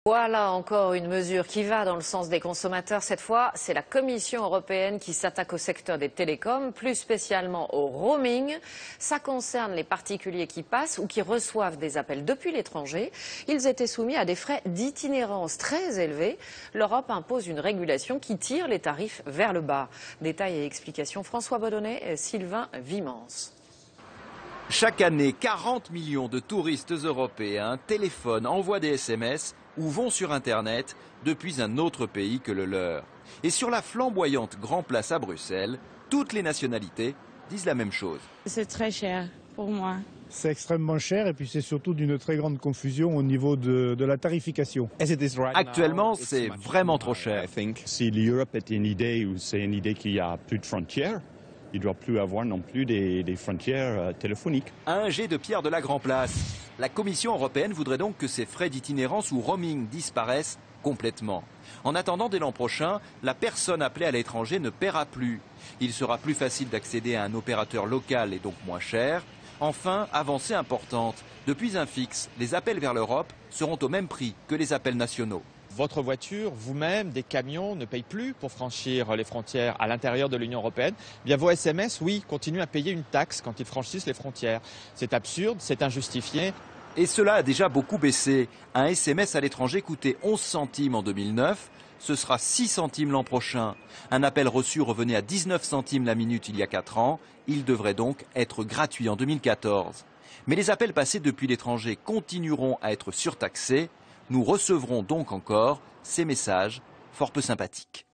Voilà encore une mesure qui va dans le sens des consommateurs. Cette fois, c'est la Commission européenne qui s'attaque au secteur des télécoms, plus spécialement au roaming. Ça concerne les particuliers qui passent ou qui reçoivent des appels depuis l'étranger. Ils étaient soumis à des frais d'itinérance très élevés. L'Europe impose une régulation qui tire les tarifs vers le bas. Détails et explications François Baudonnet et Sylvain Vimance. Chaque année, 40 millions de touristes européens téléphonent, envoient des SMS ou vont sur Internet depuis un autre pays que le leur. Et sur la flamboyante Grand Place à Bruxelles, toutes les nationalités disent la même chose. C'est très cher pour moi. C'est extrêmement cher et puis c'est surtout d'une très grande confusion au niveau de la tarification. Actuellement, c'est vraiment trop cher. Si l'Europe est une idée ou c'est une idée qu'il n'y a plus de frontières, il ne doit plus avoir non plus des frontières téléphoniques. Un jet de pierre de la Grand Place. La Commission européenne voudrait donc que ces frais d'itinérance ou roaming disparaissent complètement. En attendant, dès l'an prochain, la personne appelée à l'étranger ne paiera plus. Il sera plus facile d'accéder à un opérateur local et donc moins cher. Enfin, avancée importante, depuis un fixe, les appels vers l'Europe seront au même prix que les appels nationaux. Votre voiture, vous-même, des camions ne payent plus pour franchir les frontières à l'intérieur de l'Union européenne. Bien, vos SMS, oui, continuent à payer une taxe quand ils franchissent les frontières. C'est absurde, c'est injustifié. Et cela a déjà beaucoup baissé. Un SMS à l'étranger coûtait 11 centimes en 2009. Ce sera 6 centimes l'an prochain. Un appel reçu revenait à 19 centimes la minute il y a 4 ans. Il devrait donc être gratuit en 2014. Mais les appels passés depuis l'étranger continueront à être surtaxés. Nous recevrons donc encore ces messages fort peu sympathiques.